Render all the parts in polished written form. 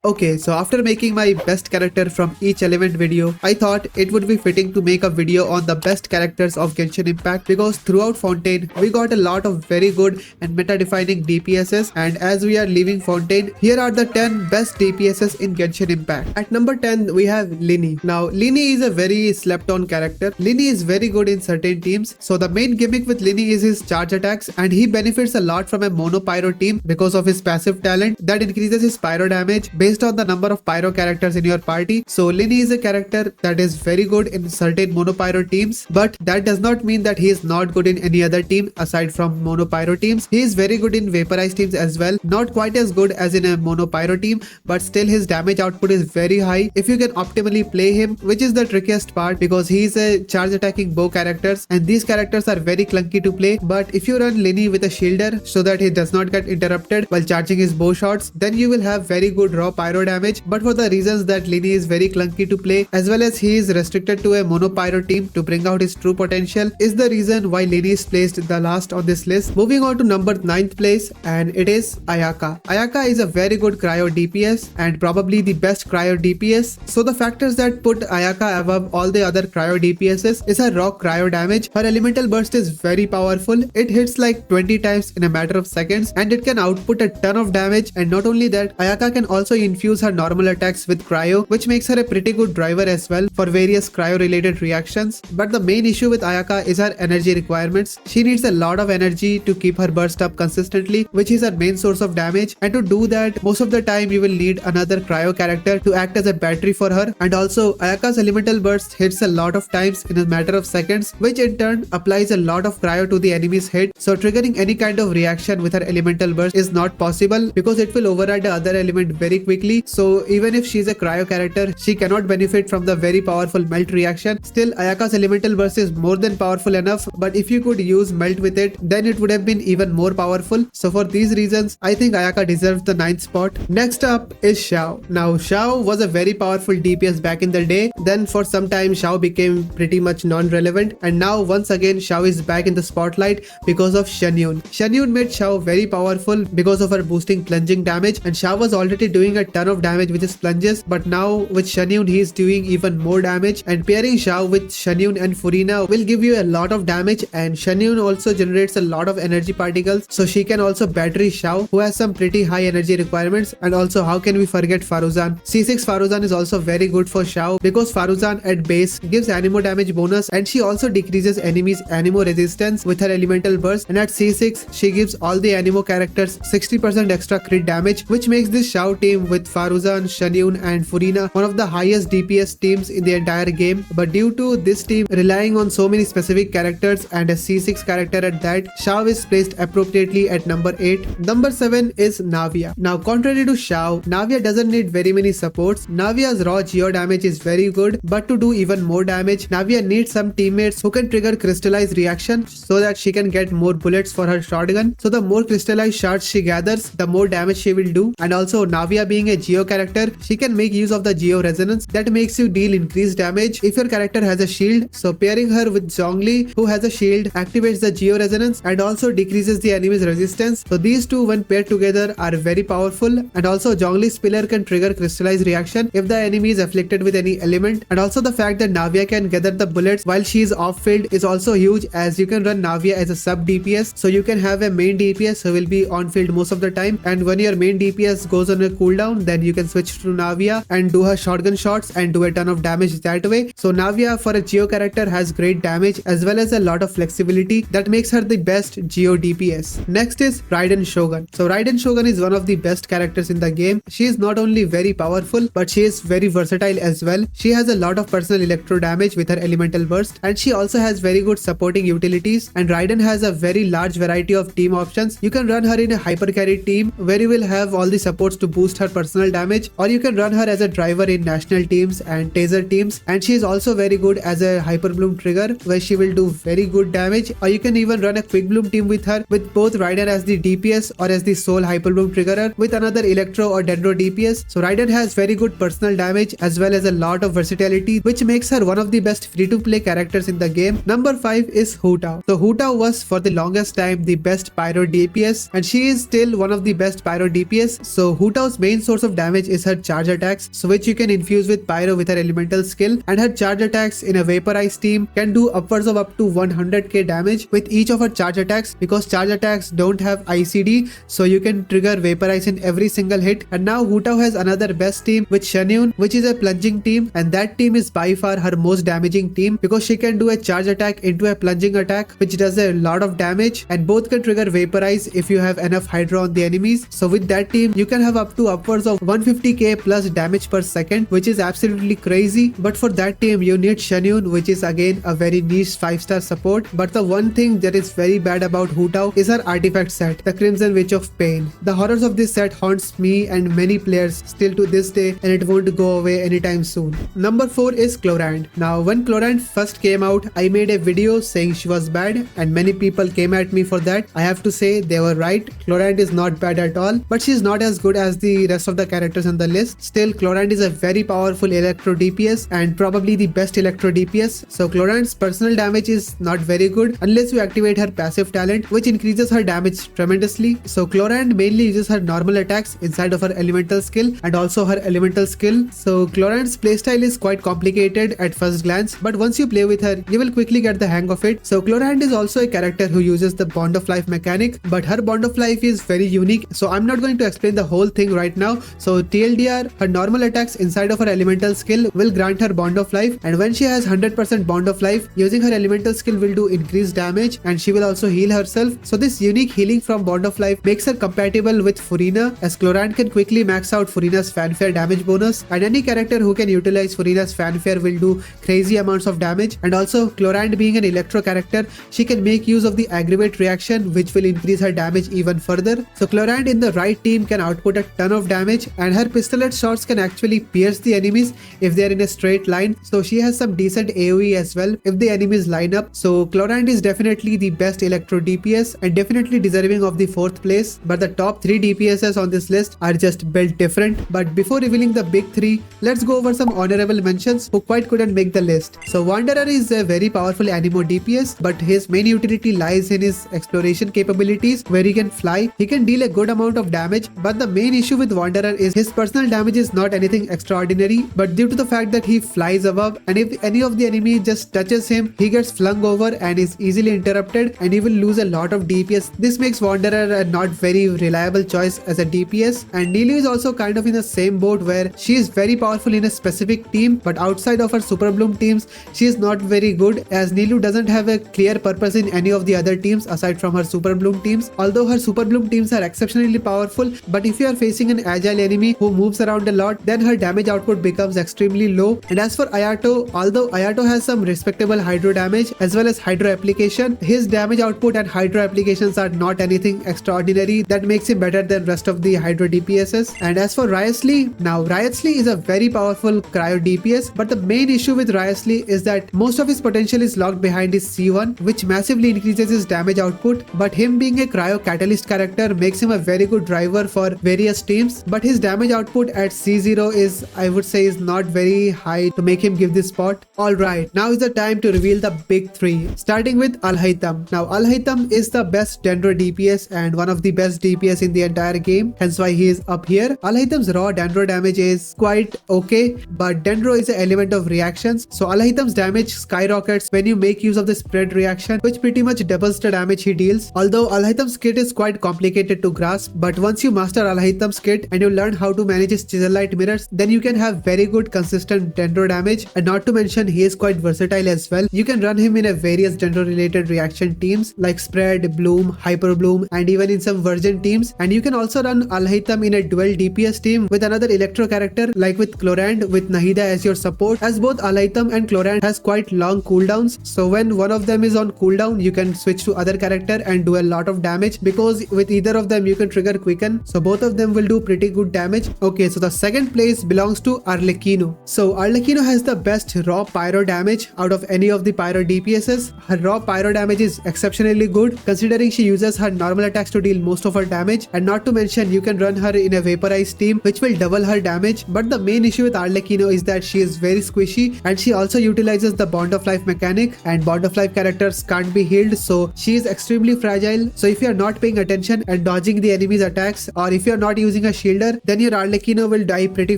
Okay, so after making my best character from each element video, I thought it would be fitting to make a video on the best characters of Genshin Impact because throughout Fontaine, we got a lot of very good and meta-defining DPSs, and as we are leaving Fontaine, here are the 10 best DPSs in Genshin Impact. At number 10, we have Lini. Now, Lini is a very slept-on character. Lini is very good in certain teams, so the main gimmick with Lini is his charge attacks, and he benefits a lot from a mono pyro team because of his passive talent that increases his pyro damage based on the number of pyro characters in your party. So Lini is a character that is very good in certain mono pyro teams, but that does not mean that he is not good in any other team aside from mono pyro teams. He is very good in vaporized teams as well, not quite as good as in a mono pyro team, but still his damage output is very high if you can optimally play him, which is the trickiest part because he is a charge attacking bow characters and these characters are very clunky to play. But if you run Lini with a shielder so that he does not get interrupted while charging his bow shots, then you will have very good raw pyro damage. But for the reasons that Lini is very clunky to play as well as he is restricted to a mono pyro team to bring out his true potential is the reason why Lini is placed the last on this list. Moving on to number 9th place, and it is Ayaka. Ayaka is a very good cryo DPS and probably the best cryo DPS. So the factors that put Ayaka above all the other cryo DPSs is her raw cryo damage. Her elemental burst is very powerful. It hits like 20 times in a matter of seconds and it can output a ton of damage, and not only that, Ayaka can also infuse her normal attacks with cryo, which makes her a pretty good driver as well for various cryo related reactions. But the main issue with Ayaka is her energy requirements. She needs a lot of energy to keep her burst up consistently, which is her main source of damage, and to do that most of the time you will need another cryo character to act as a battery for her. And also Ayaka's elemental burst hits a lot of times in a matter of seconds, which in turn applies a lot of cryo to the enemy's head, so triggering any kind of reaction with her elemental burst is not possible because it will override the other element very quickly. So even if she's a cryo character, she cannot benefit from the very powerful melt reaction. Still, Ayaka's elemental burst is more than powerful enough, but if you could use melt with it, then it would have been even more powerful. So for these reasons, I think Ayaka deserves the 9th spot. Next up is Xiao. Now Xiao was a very powerful DPS back in the day, then for some time Xiao became pretty much non-relevant, and now once again Xiao is back in the spotlight because of Shen Yun. Shen Yun made Xiao very powerful because of her boosting plunging damage, and Xiao was already doing a ton of damage with his plunges, but now with Shen Yun he is doing even more damage, and pairing Xiao with Shen Yun and Furina will give you a lot of damage. And Shen Yun also generates a lot of energy particles, so she can also battery Xiao, who has some pretty high energy requirements. And also, how can we forget Faruzan? C6 Faruzan is also very good for Xiao because Faruzan at base gives animo damage bonus, and she also decreases enemies animo resistance with her elemental burst, and at C6 she gives all the animo characters 60% extra crit damage, which makes this Xiao team with Faruzan, Shen Yun and Furina one of the highest DPS teams in the entire game. But due to this team relying on so many specific characters and a C6 character at that, Xiao is placed appropriately at number 8. Number 7 is Navia. Now contrary to Xiao, Navia doesn't need very many supports. Navia's raw geo damage is very good, but to do even more damage, Navia needs some teammates who can trigger crystallized reaction so that she can get more bullets for her shotgun. So the more crystallized shards she gathers, the more damage she will do. And also, Navia being a geo character, she can make use of the geo resonance that makes you deal increased damage if your character has a shield. So pairing her with Zhongli, who has a shield, activates the geo resonance and also decreases the enemy's resistance. So these two when paired together are very powerful. And also Zhongli's pillar can trigger crystallized reaction if the enemy is afflicted with any element. And also the fact that Navia can gather the bullets while she is off field is also huge, as you can run Navia as a sub DPS. So you can have a main DPS who will be on field most of the time, and when your main DPS goes on a cooldown, then you can switch to Navia and do her shotgun shots and do a ton of damage that way. So Navia for a geo character has great damage as well as a lot of flexibility that makes her the best geo DPS. Next is Raiden Shogun. So Raiden Shogun is one of the best characters in the game. She is not only very powerful, but she is very versatile as well. She has a lot of personal electro damage with her elemental burst, and she also has very good supporting utilities. And Raiden has a very large variety of team options. You can run her in a hyper carry team where you will have all the supports to boost her personal damage, or you can run her as a driver in national teams and taser teams. And she is also very good as a hyper bloom trigger where she will do very good damage, or you can even run a quick bloom team with her with both Raiden as the DPS or as the sole hyper bloom triggerer with another electro or dendro DPS. So Raiden has very good personal damage as well as a lot of versatility, which makes her one of the best free to play characters in the game. Number 5 is Hu Tao. So Hu Tao was for the longest time the best pyro DPS, and she is still one of the best pyro DPS. So Hu Tao's main source of damage is her charge attacks, so which you can infuse with pyro with her elemental skill, and her charge attacks in a vaporize team can do upwards of up to 100k damage with each of her charge attacks, because charge attacks don't have ICD, so you can trigger vaporize in every single hit. And now Hu Tao has another best team with Shenyun, which is a plunging team, and that team is by far her most damaging team because she can do a charge attack into a plunging attack which does a lot of damage, and both can trigger vaporize if you have enough hydro on the enemies. So with that team you can have up to upwards of 150k plus damage per second, which is absolutely crazy. But for that team you need Shenyun, which is again a very niche 5-star support. But the one thing that is very bad about Hu Tao is her artifact set, the Crimson Witch of Pain. The horrors of this set haunts me and many players still to this day, and it won't go away anytime soon. Number 4 is Chlorand. Now when Chlorand first came out, I made a video saying she was bad and many people came at me for that. I have to say they were right. Chlorand is not bad at all, but she's not as good as the rest of the characters on the list. Still, Chlorand is a very powerful electro DPS and probably the best electro DPS. So Chlorand's personal damage is not very good unless you activate her passive talent, which increases her damage tremendously. So Chlorand mainly uses her normal attacks inside of her elemental skill and also her elemental skill. So Chlorand's playstyle is quite complicated at first glance, but once you play with her, you will quickly get the hang of it. So Chlorand is also a character who uses the Bond of Life mechanic, but her Bond of Life is very unique, so I'm not going to explain the whole thing right now. So TLDR, her normal attacks inside of her elemental skill will grant her Bond of Life, and when she has 100% Bond of Life, using her elemental skill will do increased damage, and she will also heal herself. So this unique healing from Bond of Life makes her compatible with Furina, as Chlorand can quickly max out Furina's fanfare damage bonus, and any character who can utilize Furina's fanfare will do crazy amounts of damage. And also Chlorand being an electro character, she can make use of the aggravate reaction, which will increase her damage even further. So Chlorand in the right team can output a ton of damage, and her pistolet shots can actually pierce the enemies if they are in a straight line. So she has some decent AoE as well if the enemies line up. So Chlorand is definitely the best electro DPS and definitely deserving of the 4th place. But the top 3 DPSs on this list are just built different. But before revealing the big 3, let's go over some honorable mentions who quite couldn't make the list. So Wanderer is a very powerful animo DPS, but his main utility lies in his exploration capabilities where he can fly. He can deal a good amount of damage, but the main issue with Wanderer is his personal damage is not anything extraordinary, but due to the fact that he flies above, and if any of the enemy just touches him, he gets flung over and is easily interrupted, and he will lose a lot of DPS. This makes Wanderer a not very reliable choice as a DPS. And Nilu is also kind of in the same boat where she is very powerful in a specific team, but outside of her Super Bloom teams, she is not very good, as Nilu doesn't have a clear purpose in any of the other teams aside from her Super Bloom teams. Although her Super Bloom teams are exceptionally powerful, but if you are facing an agile enemy who moves around a lot, then her damage output becomes extremely low. And as for Ayato, although Ayato has some respectable hydro damage as well as hydro application, his damage output and hydro applications are not anything extraordinary that makes him better than rest of the hydro DPSs. And as for Riotsly, now Riotsly is a very powerful cryo DPS, but the main issue with Riotsly is that most of his potential is locked behind his C1, which massively increases his damage output. But him being a cryo catalyst character makes him a very good driver for various teams, but his damage output at C0 is, I would say, is not very high to make him give this spot. Alright, now is the time to reveal the big 3, starting with Al-Haytham. Now Al-Haytham is the best Dendro DPS and one of the best DPS in the entire game, hence why he is up here. Al-Haytham's raw Dendro damage is quite okay, but Dendro is an element of reactions, so Al-Haytham's damage skyrockets when you make use of the spread reaction, which pretty much doubles the damage he deals. Although Al-Haytham's kit is quite complicated to grasp, but once you master Al-Haytham's kit and you learn how to manage his chisel light mirrors, then you can have very good consistent Dendro damage. And not to mention, he is quite versatile as well. You can run him in a various Dendro related reaction teams like Spread, Bloom, Hyper Bloom, and even in some Virgin teams. And you can also run Al-Haytham in a dual DPS team with another electro character like with Chlorand with Nahida as your support, as both Al-Haytham and Chlorand has quite long cooldowns. So when one of them is on cooldown, you can switch to other character and do a lot of damage, because with either of them you can trigger quicken, so both of them will do pretty good damage. Okay, so the second place belongs to Arlecchino. So Arlecchino has the best raw pyro damage out of any of the pyro DPSs. Her raw pyro damage is exceptionally good considering she uses her normal attacks to deal most of her damage, and not to mention you can run her in a vaporized team which will double her damage. But the main issue with Arlecchino is that she is very squishy, and she also utilizes the Bond of Life mechanic, and Bond of Life characters can't be healed, so she is extremely fragile. So if you are not paying attention and dodging the enemy's attacks, or if you are not using a shield builder, then your Arlecchino will die pretty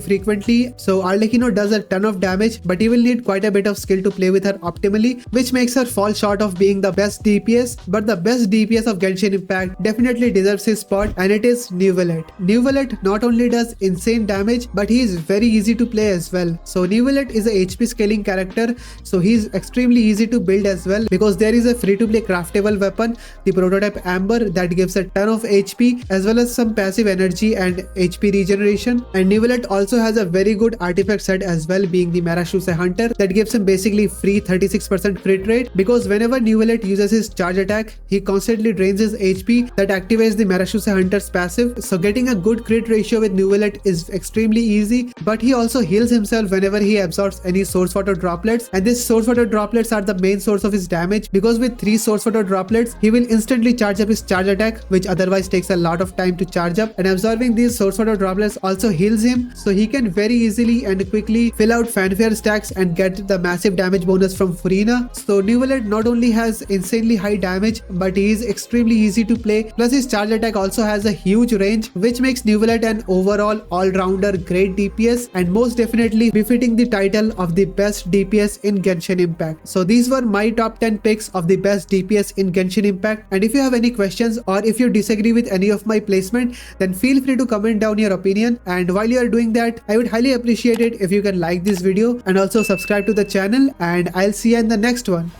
frequently. So Arlecchino does a ton of damage, but you will need quite a bit of skill to play with her optimally, which makes her fall short of being the best DPS. But the best DPS of Genshin Impact definitely deserves his spot, and it is Neuvillette. Neuvillette not only does insane damage, but he is very easy to play as well. So Neuvillette is a HP scaling character, so he's extremely easy to build as well, because there is a free to play craftable weapon, the prototype Amber, that gives a ton of HP as well as some passive energy and HP regeneration. And Neuvillette also has a very good artifact set as well, being the Marashuse Hunter, that gives him basically free 36% crit rate, because whenever Neuvillette uses his charge attack, he constantly drains his HP that activates the Marashuse Hunter's passive. So getting a good crit ratio with Neuvillette is extremely easy, but he also heals himself whenever he absorbs any source water droplets, and these source water droplets are the main source of his damage, because with 3 source water droplets he will instantly charge up his charge attack, which otherwise takes a lot of time to charge up, and absorbing these source water droplets also heals him, so he can very easily and quickly fill out fanfare stacks and get the massive damage bonus from Furina. So Neuvillette not only has insanely high damage, but he is extremely easy to play, plus his charge attack also has a huge range, which makes Neuvillette an overall all-rounder great DPS, and most definitely befitting the title of the best DPS in Genshin Impact. So these were my top 10 picks of the best DPS in Genshin Impact, and if you have any questions or if you disagree with any of my placement, then feel free to comment down your opinion. And while you are doing that, I would highly appreciate it if you can like this video and also subscribe to the channel, and I'll see you in the next one.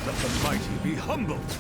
Let the mighty be humbled.